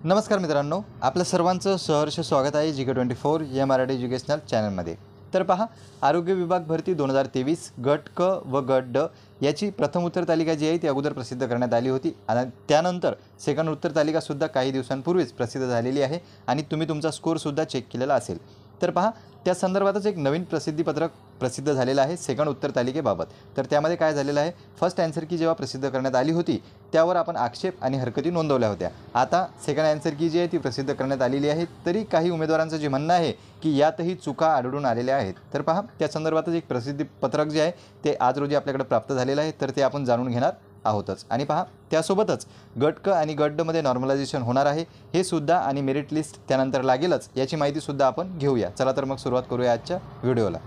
नमस्कार मित्रांनो, आपल्या सर्वांचं सहर्ष स्वागत आहे GK24 या मराठी एज्युकेशनल चॅनलमध्ये। तर पहा, आरोग्य विभाग भरती 2023 गट क व गट ड याची प्रथम उत्तर तालिका जी आहे ती अगोदर प्रसिद्ध करण्यात आली होती आणि त्यानंतर सेकंड उत्तर तालिका सुद्धा काही दिवसांपूर्वीच प्रसिद्ध झालेली आहे आणि तुम्ही तुमचा स्कोर सुद्धा चेक केलेला असेल। तर पहा, त्या संदर्भातच एक नवीन प्रसिद्धीपत्रक प्रसिद्ध झालेलं आहे सेकंड उत्तर तालिकेबाबत। तर त्यामध्ये काय झालेलं आहे, फर्स्ट आन्सर की जेव्हा प्रसिद्ध करण्यात आली होती त्यावर आपण आक्षेप आणि हरकती नोंदवल्या होत्या। आता सेकंड आन्सर की जी आहे ती प्रसिद्ध करण्यात आलेली आहे, तरी काही उमेदवारांचं जे म्हणणं आहे की यातही चुका आढळून आलेल्या आहेत। तर पहा, त्या संदर्भातच एक प्रसिद्धीपत्रक जे आहे ते आज रोजी आपल्याकडे प्राप्त झालेलं आहे, तर ते आपण जाणून घेणार आहोतच। आणि पहा, त्यासोबतच गट क आणि गट ड मध्ये नॉर्मलायझेशन होणार आहे हे सुद्धा आणि मेरिट लिस्ट त्यानंतर लागेलच याची माहिती सुद्धा आपण घेऊया। चला तर मग सुरुवात करूया आजच्या व्हिडिओला।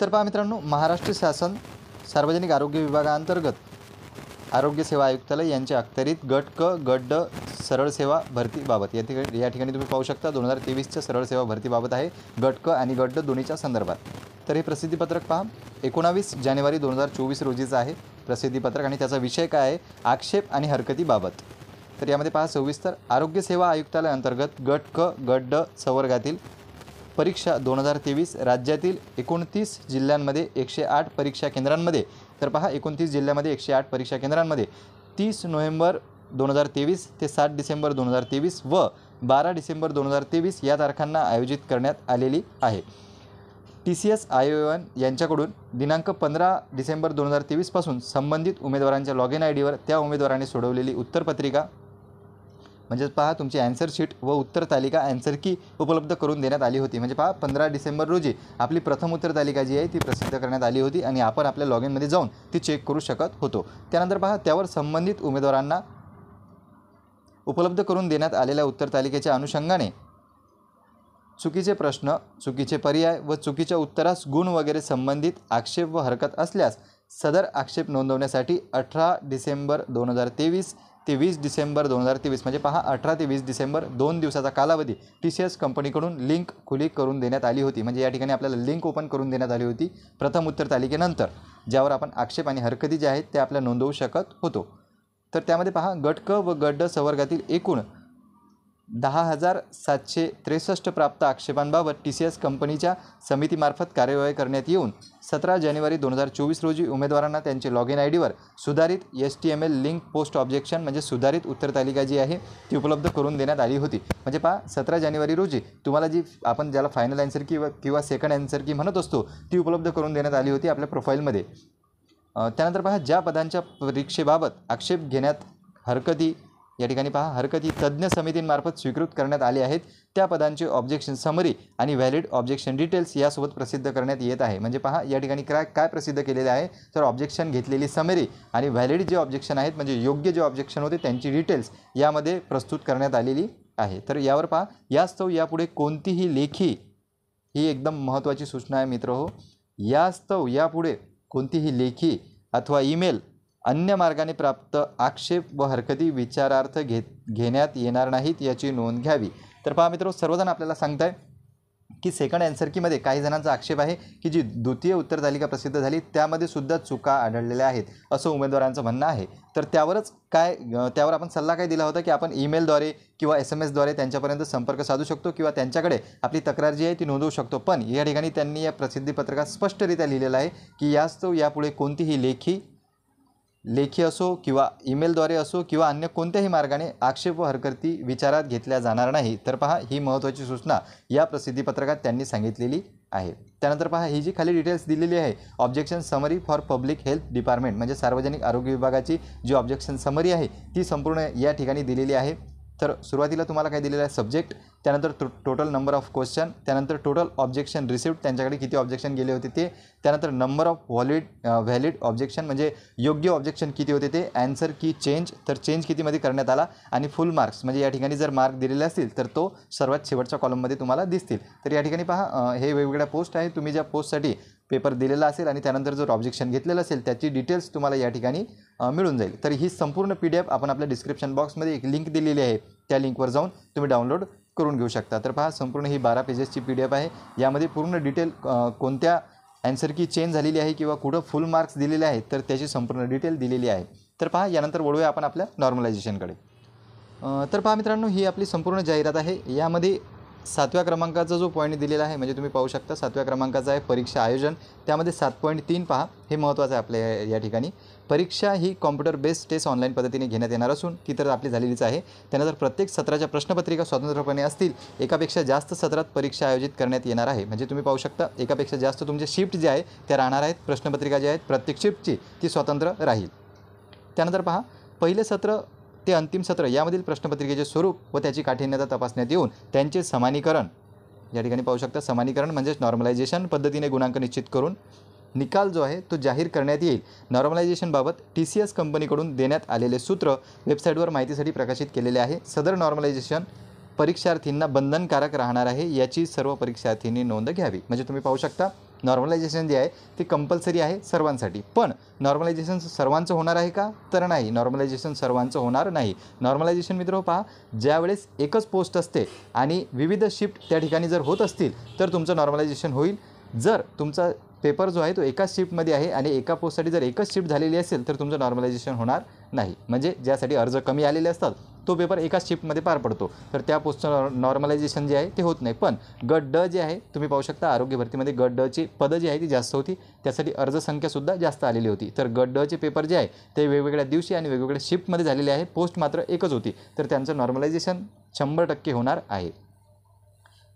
तर पहा मित्रांनो, महाराष्ट्र शासन सार्वजनिक आरोग्य विभागाअंतर्गत आरोग्य सेवा आयुक्तालय यांच्या अखत्यारीत गट क गट ड सरळ सेवा भरतीबाबत या ठिकाणी तुम्ही पाहू शकता 2023च्या सरळ सेवा भरतीबाबत आहे, गट क आणि गट ड दोन्हीच्या संदर्भात। तर हे प्रसिद्धीपत्रक पहा, 19 जानेवारी 2024 रोजीचं आहे प्रसिद्धीपत्रक आणि त्याचा विषय काय आहे, आक्षेप आणि हरकतीबाबत। तर यामध्ये पहा सविस्तर, आरोग्य सेवा आयुक्तालय अंतर्गत गट क गट ड संवर्गातील परीक्षा 2023 राज्यातील 29 जिल्ह्यांमध्ये 108 परीक्षा केंद्रांमध्ये। तर पहा, 29 जिल्ह्यामध्ये 108 परीक्षा केंद्रांमध्ये 30 नोव्हेंबर 2023 ते 7 डिसेंबर 2023 व 12 डिसेंबर 2023 या तारखांना आयोजित करण्यात आलेली आहे। TCS ION यांच्याकडून दिनांक 15 डिसेंबर 2023 पासून संबंधित उमेदवारांच्या लॉगिन आयडीवर त्या उमेदवारांनी सोडवलेली उत्तरपत्रिका म्हणजे पहा तुमची आन्सर शीट व उत्तर तालिका आन्सर की उपलब्ध करून देण्यात आली होती। म्हणजे पहा 15 डिसेंबर रोजी आपली प्रथम उत्तर तालिका जी आहे ती प्रसिद्ध करण्यात आली होती आणि आपण आपल्या लॉगिनमध्ये जाऊन ती चेक करू शकत होतो। त्यानंतर पहा, त्यावर संबंधित उमेदवारांना उपलब्ध करून देण्यात आलेल्या उत्तर तालिकेच्या अनुषंगाने चुकीचे प्रश्न, चुकीचे पर्याय व चुकीच्या उत्तरास गुण वगैरे संबंधित आक्षेप व हरकत असल्यास सदर आक्षेप नोंदवण्यासाठी 18 डिसेंबर 2023 ते 20 डिसेंबर 2023 म्हणजे पहा 18 ते 20 डिसेंबर 2 दिवसाचा कालावधी TCS कंपनीकडून लिंक खुली करून देण्यात आली होती। म्हणजे या ठिकाणी आपल्याला लिंक ओपन करून देण्यात आली होती प्रथम उत्तर तालिकेनंतर, ज्यावर आपण आक्षेप आणि हरकती ज्या आहेत त्या आपल्या नोंदवू शकत होतो। तर त्यामध्ये पहा, गट क व गट ड संवर्गातील एकूण 10,763 प्राप्त आक्षेपांबाबत TCS कंपनीच्या समितीमार्फत कार्यवाही करण्यात येऊन 17 जानेवारी 2024 रोजी उमेदवारांना त्यांचे लॉगिन आयडीवर सुधारित HTML लिंक पोस्ट ऑब्जेक्शन म्हणजे सुधारित उत्तर तालिका जी आहे ती उपलब्ध करून देण्यात आली होती। म्हणजे पहा 17 जानेवारी रोजी तुम्हाला जी आपण ज्याला फायनल आन्सर किंवा सेकंड आन्सर की म्हणत असतो ती उपलब्ध करून देण्यात आली होती आपल्या प्रोफाईलमध्ये। त्यानंतर पहा, ज्या पदांच्या परीक्षेबाबत आक्षेप घेण्यात हरकती या ठिकाणी पहा हरकती तज्ज्ञ समितींमार्फत स्वीकृत करण्यात आले आहेत त्या पदांचे ऑब्जेक्शन समरी आणि व्हॅलिड ऑब्जेक्शन डिटेल्स यासोबत प्रसिद्ध करण्यात येत आहे। म्हणजे पहा या ठिकाणी काय प्रसिद्ध केलेले आहे, तर ऑब्जेक्शन घेतलेली समरी आणि व्हॅलिड जे ऑब्जेक्शन आहेत म्हणजे योग्य जे ऑब्जेक्शन होते त्यांची डिटेल्स यामध्ये प्रस्तुत करण्यात आलेली आहे। तर यावर पहा, यास्तव यापुढे कोणतीही लेखी, ही एकदम महत्त्वाची सूचना आहे मित्रहो, यास्तव यापुढे कोणतीही लेखी अथवा ईमेल अन्य मार्गाने प्राप्त आक्षेप व हरकती विचारार्थ घेण्यात येणार नाहीत याची नोंद घ्यावी। तर पहा मित्रो, सर्वजण आपल्याला सांगताय की सेकंड आन्सर कीमध्ये काही जणांचा आक्षेप आहे की जी द्वितीय उत्तर तालिका प्रसिद्ध झाली त्यामध्ये सुद्धा चुका आढळलेल्या आहेत असं उमेदवारांचं म्हणणं आहे। तर त्यावर आपण सल्ला काय दिला होता की आपण ईमेलद्वारे किंवा SMS द्वारे त्यांच्यापर्यंत संपर्क साधू शकतो किंवा त्यांच्याकडे आपली तक्रार जी आहे ती नोंदवू शकतो। पण या ठिकाणी त्यांनी या प्रसिद्धीपत्रकात स्पष्टरित्या लिहिलेलं आहे की यास्तव यापुढे कोणतीही लेखी असो किंवा ईमेलद्वारे असो किंवा अन्य कोणत्याही मार्गाने आक्षेप व हरकती विचारात घेतल्या जाणार नाही। तर पहा, ही महत्त्वाची सूचना या प्रसिद्धीपत्रकात त्यांनी सांगितलेली आहे। त्यानंतर पहा, ही जी खाली डिटेल्स दिलेली आहे objection summary for public health department म्हणजे सार्वजनिक आरोग्य विभागाची जी ऑब्जेक्शन समरी आहे ती संपूर्ण या ठिकाणी दिलेली आहे। तर सुरुवातीला तुम्हाला काय दिलेलं आहे, सब्जेक्ट, त्यानंतर टोटल नंबर ऑफ क्वेश्चन, त्यानंतर टोटल ऑब्जेक्शन रिसिव्ड त्यांच्याकडे किती ऑब्जेक्शन गेले होते ते, त्यानंतर नंबर ऑफ व्हॅलिड ऑब्जेक्शन म्हणजे योग्य ऑब्जेक्शन किती होते ते, आन्सर की चेंज तर चेंज कितीमध्ये करण्यात आला आणि फुल मार्क्स म्हणजे या ठिकाणी जर मार्क दिलेले असतील तर तो सर्वात शेवटच्या कॉलममध्ये तुम्हाला दिसतील। तर या ठिकाणी पहा हे वेगवेगळ्या पोस्ट आहे, तुम्ही ज्या पोस्टसाठी पेपर दिलेला असेल आणि त्यानंतर जर ऑब्जेक्शन घेतलेलं असेल त्याची डिटेल्स तुम्हाला या ठिकाणी मिळून जाईल। तर ही संपूर्ण PDF आपण आपल्या डिस्क्रिप्शन बॉक्समध्ये एक लिंक दिलेली आहे, त्या लिंकवर जाऊन तुम्ही डाउनलोड करून घेऊ शकता। तर पहा संपूर्ण ही 12 पेजेसची PDF आहे। यामध्ये पूर्ण डिटेल कोणत्या आन्सर की चेंज झालेली आहे किंवा कुठं फुल मार्क्स दिलेले आहेत तर त्याची संपूर्ण डिटेल दिलेली आहे। तर पहा यानंतर वळूया आपण आपल्या नॉर्मलायझेशनकडे। तर पहा मित्रांनो, ही आपली संपूर्ण जाहिरात आहे। यामध्ये 7व्या क्रमांकाचा जो पॉईंट दिलेला आहे म्हणजे तुम्ही पाहू शकता 7व्या क्रमांकाचा आहे परीक्षा आयोजन। त्यामध्ये 7.3 पहा, हे महत्त्वाचं आहे आपल्या या ठिकाणी। परीक्षा ही कॉम्प्युटर बेस्ड टेस्ट ऑनलाईन पद्धतीने घेण्यात येणार असून ती तर आपली झालेलीच आहे। त्यानंतर प्रत्येक सत्राच्या प्रश्नपत्रिका स्वतंत्रपणे असतील। एकापेक्षा जास्त सत्रात परीक्षा आयोजित करण्यात येणार आहे। म्हणजे तुम्ही पाहू शकता एकापेक्षा जास्त तुमचे शिफ्ट जे आहे त्या राहणार आहेत। प्रश्नपत्रिका जी आहेत प्रत्येक शिफ्टची ती स्वतंत्र राहील। त्यानंतर पहा, पहिले सत्र ते अंतिम सत्र यामधील प्रश्नपत्रिकेचे स्वरूप व त्याची काठिण्यता तपासण्यात येऊन त्यांचे समानीकरण, या ठिकाणी पाहू शकता समानीकरण म्हणजेच नॉर्मलायझेशन पद्धतीने गुणांक निश्चित करून निकाल जो आहे तो जाहीर करण्यात येईल। नॉर्मलायझेशनबाबत TCS कंपनीकडून देण्यात आलेले सूत्र वेबसाईटवर माहितीसाठी प्रकाशित केलेले आहे। सदर नॉर्मलायझेशन परीक्षार्थींना बंधनकारक राहणार आहे, याची सर्व परीक्षार्थींनी नोंद घ्यावी। म्हणजे तुम्ही पाहू शकता नॉर्मलायझेशन जे आहे ते कंपल्सरी आहे सर्वांसाठी। पण नॉर्मलायझेशन सर्वांचं होणार आहे का? तर नाही, नॉर्मलायझेशन सर्वांचं होणार नाही। नॉर्मलायझेशन मित्र पहा, ज्यावेळेस एकच पोस्ट असते आणि विविध शिफ्ट त्या ठिकाणी जर होत असतील तर तुमचं नॉर्मलायझेशन होईल। जर तुमचा पेपर जो आहे तो एकाच शिफ्टमध्ये आहे आणि एका पोस्टसाठी जर एकच शिफ्ट झालेली असेल तर तुमचं नॉर्मलायझेशन होणार नाही। म्हणजे ज्यासाठी अर्ज कमी आलेले असतात तो पेपर एकाच शिफ्टमध्ये पार पडतो तर त्या पोस्टचं नॉर्मलायझेशन जे आहे ते होत नाही। पण गट ड जे आहे तुम्ही पाहू शकता आरोग्य भरतीमध्ये गट ड ची पदं जी आहे ती जास्त होती, त्यासाठी अर्जसंख्यासुद्धा जास्त आलेली होती। तर गट ड चे पेपर जे आहे ते वेगवेगळ्या दिवशी आणि वेगवेगळ्या शिफ्टमध्ये झालेले आहे। पोस्ट मात्र एकच होती, तर त्यांचं नॉर्मलायझेशन 100% होणार आहे।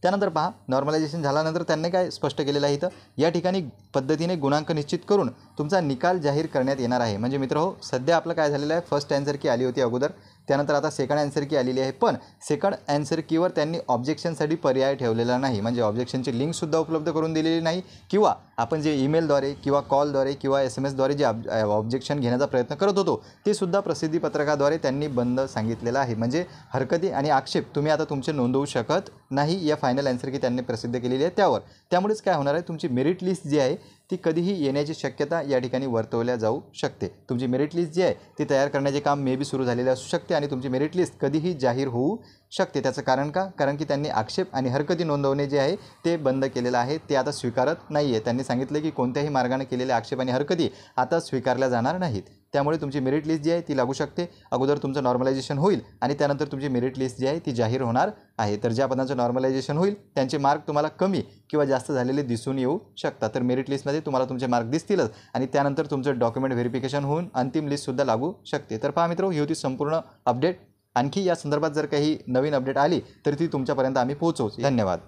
त्यानंतर पहा, नॉर्मलायझेशन झाल्यानंतर त्यांनी काय स्पष्ट केलेलं आहे, इथं या ठिकाणी पद्धतीने गुणांक निश्चित करून तुमचा निकाल जाहीर करण्यात येणार आहे। म्हणजे मित्र सध्या आपलं काय झालेलं आहे, फर्स्ट आन्सर की आली होती अगोदर, त्यानंतर आता सेकंड आन्सर की आलेली आहे। पण सेकंड आन्सर कीवर त्यांनी ऑब्जेक्शनसाठी पर्याय ठेवलेला नाही। म्हणजे ऑब्जेक्शनची लिंकसुद्धा उपलब्ध करून दिलेली नाही किंवा आपण जे ईमेलद्वारे किंवा कॉलद्वारे किंवा SMS द्वारे जे ऑब्जेक्शन घेण्याचा प्रयत्न करत होतो ते सुद्धा प्रसिद्धीपत्रकाद्वारे त्यांनी बंद सांगितलेलं आहे। म्हणजे हरकती आणि आक्षेप तुम्ही आता तुमचे नोंदवू शकत नाही या फायनल आन्सर की त्यांनी प्रसिद्ध केलेली आहे त्यावर। त्यामुळेच काय होणार आहे, तुमची मेरिट लिस्ट जी आहे ती कधीही येण्याची शक्यता या ठिकाणी वर्तवल्या जाऊ शकते। तुमची मेरिट लिस्ट जी आहे ती तयार करण्याचे काम मे बी सुरू झालेले असू शकते आणि तुमची मेरिट लिस्ट कधीही जाहीर होऊ शकते। त्याचं कारण का? कारण की त्यांनी आक्षेप आणि हरकती नोंदवणे जे आहे ते बंद केलेलं आहे, ते आता स्वीकारत नाही आहे। त्यांनी सांगितलं की कोणत्याही मार्गाने केलेले आक्षेप आणि हरकती आता स्वीकारल्या जाणार नाहीत। त्यामुळे तुमची मेरिट लिस्ट जी आहे ती लागू शकते। अगोदर तुमचं नॉर्मलायझेशन होईल आणि त्यानंतर तुमची मेरिट लिस्ट जी आहे ती जाहीर होणार आहे। तर ज्या पदांचं नॉर्मलायझेशन होईल त्यांचे मार्क तुम्हाला कमी किंवा जास्त झालेले दिसून येऊ शकतात। तर मेरिट लिस्टमध्ये तुम्हाला तुमचे मार्क दिसतीलच आणि त्यानंतर तुमचं डॉक्युमेंट व्हेरिफिकेशन होऊन अंतिम लिस्टसुद्धा लागू शकते। तर पहा मित्र, ही होती संपूर्ण अपडेट। आणखी या संदर्भात जर काही नवीन अपडेट आली तर ती तुमच्यापर्यंत आम्ही पोहोचवू। धन्यवाद।